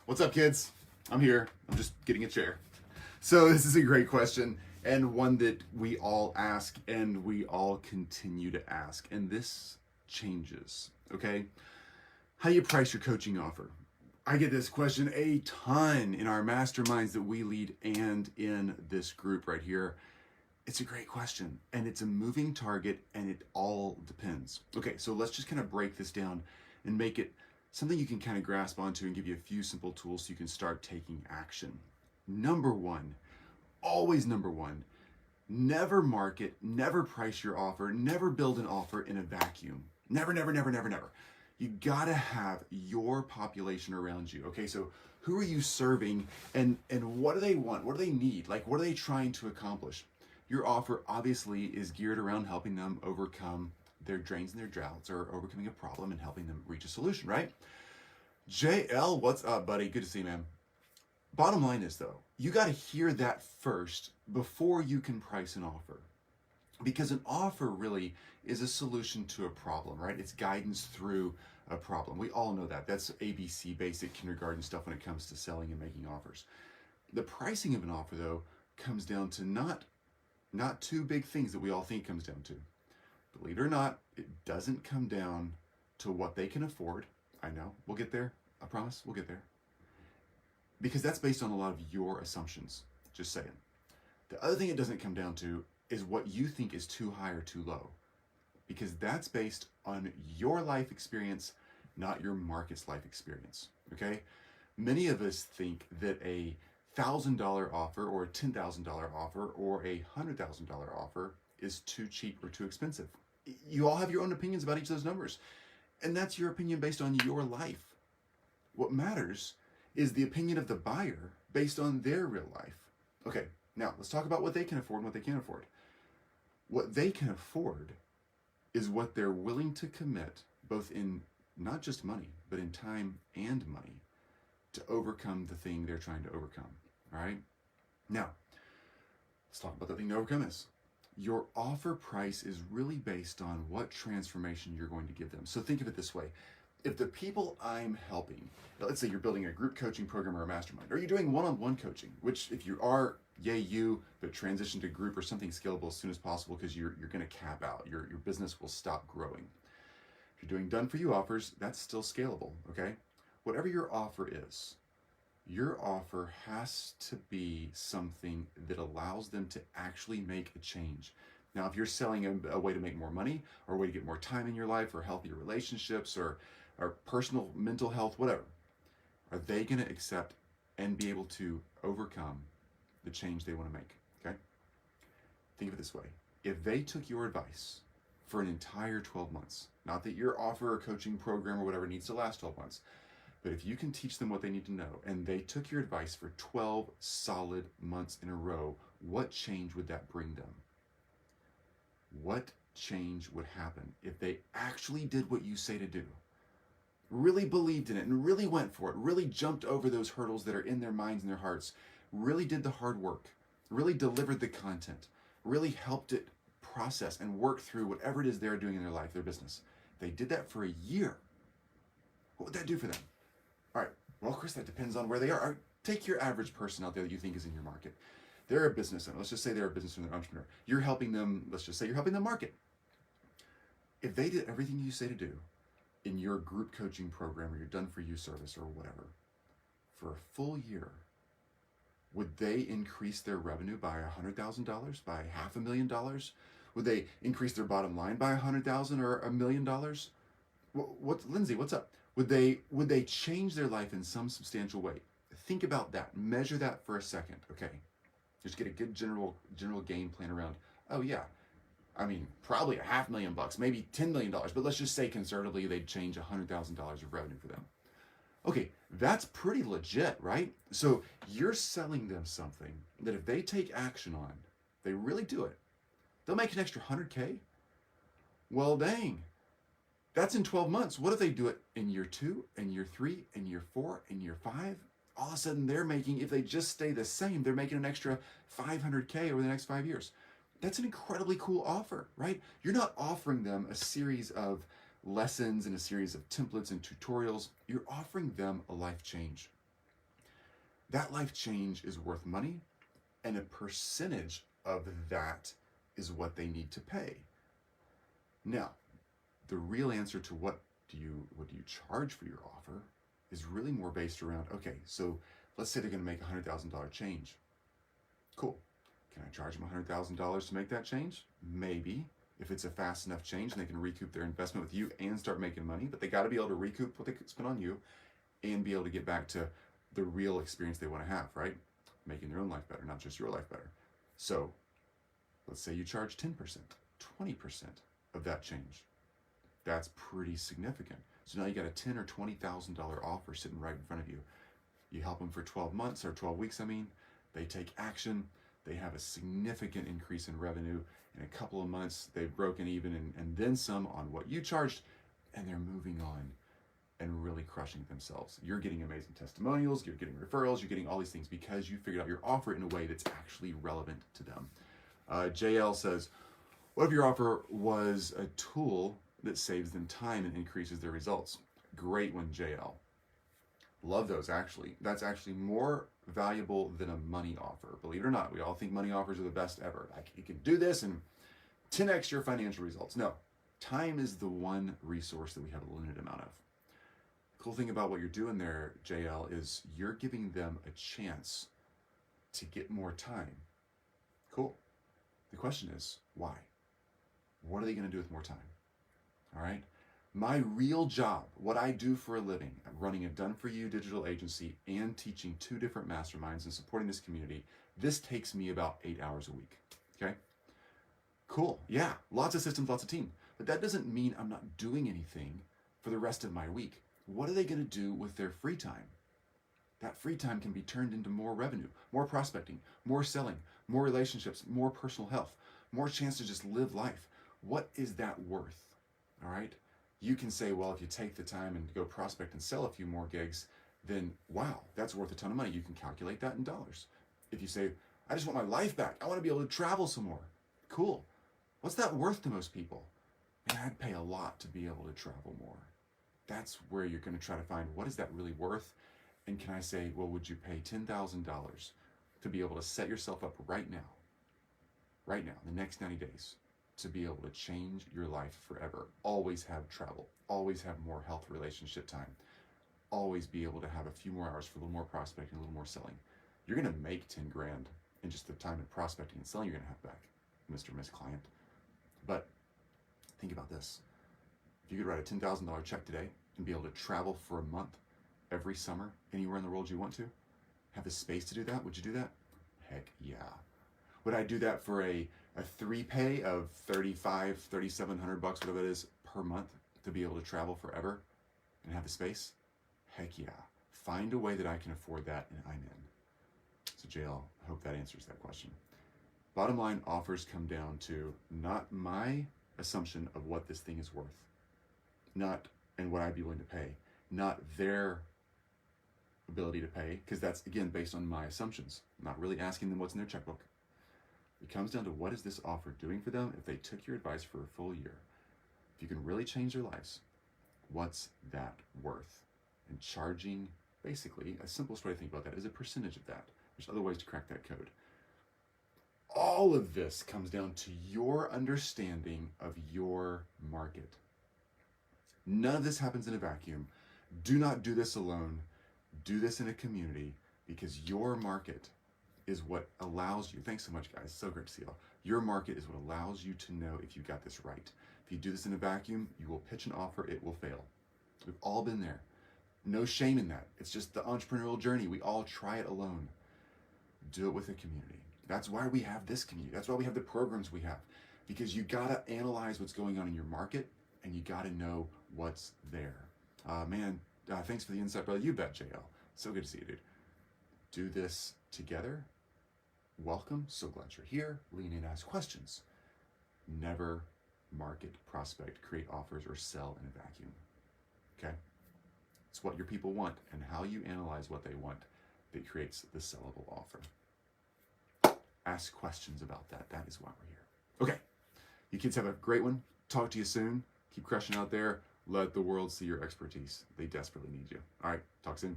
What's up, kids? I'm here. I'm just getting a chair. So this is a great question, and one that we all ask and we all continue to ask. And this changes, okay? How you price your coaching offer. I get this question a ton in our masterminds that we lead and in this group right here. It's a great question, and it's a moving target, and it all depends. Okay, so let's just kind of break this down and make it something you can kind of grasp onto and give you a few simple tools so you can start taking action. Number one, always number one, never market, never price your offer, never build an offer in a vacuum. Never, never, never, never, never. You gotta have your population around you. Okay, so who are you serving, and what do they want? What do they need? Like, what are they trying to accomplish? Your offer obviously is geared around helping them overcome their drains and their droughts, or overcoming a problem and helping them reach a solution, right? JL, what's up, buddy? Good to see you, man. Bottom line is, though, you got to hear that first before you can price an offer. Because an offer really is a solution to a problem, right? It's guidance through a problem. We all know that. That's ABC, basic kindergarten stuff when it comes to selling and making offers. The pricing of an offer, though, comes down to not two big things that we all think it comes down to. Believe it or not, it doesn't come down to what they can afford. I know, we'll get there. I promise, we'll get there. Because that's based on a lot of your assumptions, just saying. The other thing it doesn't come down to is what you think is too high or too low. Because that's based on your life experience, not your market's life experience, okay? Many of us think that a $1,000 offer or a $10,000 offer or a $100,000 offer is too cheap or too expensive. You all have your own opinions about each of those numbers, and that's your opinion based on your life. What matters is the opinion of the buyer based on their real life. Okay, now let's talk about what they can afford and what they can't afford. What they can afford is what they're willing to commit, both in not just money, but in time and money, to overcome the thing they're trying to overcome. All right? Now, let's talk about the thing to overcome is. Your offer price is really based on what transformation you're going to give them. So think of it this way. If the people I'm helping, let's say you're building a group coaching program or a mastermind, or you're doing one-on-one coaching, which if you are, yay you, but transition to group or something scalable as soon as possible, because you're going to cap out. Your business will stop growing. If you're doing done-for-you offers, that's still scalable, okay? Whatever your offer is, your offer has to be something that allows them to actually make a change. Now, if you're selling a way to make more money, or a way to get more time in your life, or healthier relationships, or personal mental health, whatever, are they going to accept and be able to overcome the change they want to make? Okay? Think of it this way. If they took your advice for an entire 12 months, not that your offer or coaching program or whatever needs to last 12 months, but if you can teach them what they need to know, and they took your advice for 12 solid months in a row, what change would that bring them? What change would happen if they actually did what you say to do? Really believed in it and really went for it, really jumped over those hurdles that are in their minds and their hearts, really did the hard work, really delivered the content, really helped it process and work through whatever it is they're doing in their life, their business. They did that for a year. What would that do for them? All right, well, of course, that depends on where they are. All right, take your average person out there that you think is in your market. They're a business owner. Let's just say they're a business owner, entrepreneur. You're helping them, let's just say you're helping them market. If they did everything you say to do in your group coaching program or your done-for-you service or whatever, for a full year, would they increase their revenue by $100,000, by $500,000? Would they increase their bottom line by $100,000 or $1 million? What, Lindsay, what's up? Would they change their life in some substantial way? Think about that. Measure that for a second, okay? Just get a good general game plan around. Oh yeah, I mean, probably $500,000, maybe $10 million, but let's just say conservatively they'd change $100,000 of revenue for them. Okay, that's pretty legit, right? So you're selling them something that if they take action on, they really do it, they'll make an extra $100K. Well, dang. That's in 12 months. What if they do it in year 2, and year 3, and year 4, and year 5? All of a sudden they're making, if they just stay the same, they're making an extra $500K over the next 5 years. That's an incredibly cool offer, right? You're not offering them a series of lessons and a series of templates and tutorials. You're offering them a life change. That life change is worth money, and a percentage of that is what they need to pay. Now, the real answer to what do you charge for your offer is really more based around, okay, so let's say they're going to make a $100,000 change. Cool. Can I charge them $100,000 to make that change? Maybe, if it's a fast enough change and they can recoup their investment with you and start making money, but they got to be able to recoup what they spent on you and be able to get back to the real experience they want to have, right? Making their own life better, not just your life better. So let's say you charge 10%, 20% of that change. That's pretty significant. So now you got a $10,000 or $20,000 offer sitting right in front of you. You help them for 12 months or 12 weeks, they take action, they have a significant increase in revenue. In a couple of months, they've broken even and then some on what you charged, and they're moving on and really crushing themselves. You're getting amazing testimonials, you're getting referrals, you're getting all these things because you figured out your offer in a way that's actually relevant to them. JL says, what if your offer was a tool that saves them time and increases their results? Great one, JL. Love those, actually. That's actually more valuable than a money offer. Believe it or not, we all think money offers are the best ever. Like, you can do this and 10x your financial results. No, time is the one resource that we have a limited amount of. Cool thing about what you're doing there, JL, is you're giving them a chance to get more time. Cool. The question is, why? What are they going to do with more time? All right. My real job, what I do for a living, I'm running a done-for-you digital agency and teaching 2 different masterminds and supporting this community. This takes me about 8 hours a week. Okay. Cool. Yeah. Lots of systems, lots of team. But that doesn't mean I'm not doing anything for the rest of my week. What are they going to do with their free time? That free time can be turned into more revenue, more prospecting, more selling, more relationships, more personal health, more chance to just live life. What is that worth? All right. You can say, well, if you take the time and go prospect and sell a few more gigs, then wow, that's worth a ton of money. You can calculate that in dollars. If you say, I just want my life back, I want to be able to travel some more. Cool. What's that worth to most people? Man, I'd pay a lot to be able to travel more. That's where you're going to try to find what is that really worth? And can I say, well, would you pay $10,000 to be able to set yourself up right now, the next 90 days, to be able to change your life forever? Always have travel, always have more health relationship time, always be able to have a few more hours for a little more prospecting, a little more selling. You're going to make 10 grand in just the time of prospecting and selling you're going to have back, Mr. or Miss Client. But think about this. If you could write a $10,000 check today and be able to travel for a month every summer, anywhere in the world you want to, have the space to do that, would you do that? Heck yeah. Would I do that for a 3-pay of $3,700, whatever it is, per month to be able to travel forever and have the space? Heck yeah. Find a way that I can afford that and I'm in. So JL, I hope that answers that question. Bottom line, offers come down to not my assumption of what this thing is worth, not and what I'd be willing to pay, not their ability to pay, because that's, again, based on my assumptions. I'm not really asking them what's in their checkbook. It comes down to what is this offer doing for them if they took your advice for a full year. If you can really change their lives, what's that worth? And charging, basically, a simplest way to think about that is a percentage of that. There's other ways to crack that code. All of this comes down to your understanding of your market. None of this happens in a vacuum. Do not do this alone. Do this in a community, because your market is what allows you. Thanks so much, guys. So great to see you all. Your market is what allows you to know if you got this right. If you do this in a vacuum, you will pitch an offer, it will fail. We've all been there. No shame in that. It's just the entrepreneurial journey. We all try it alone. Do it with a community. That's why we have this community. That's why we have the programs we have, because you gotta analyze what's going on in your market and you gotta know what's there. Thanks for the insight, brother. You bet, JL. So good to see you, dude. Do this together. Welcome. So glad you're here. Lean in, ask questions. Never market, prospect, create offers, or sell in a vacuum. Okay? It's what your people want and how you analyze what they want that creates the sellable offer. Ask questions about that. That is why we're here. Okay. You kids have a great one. Talk to you soon. Keep crushing out there. Let the world see your expertise. They desperately need you. All right. Talk soon.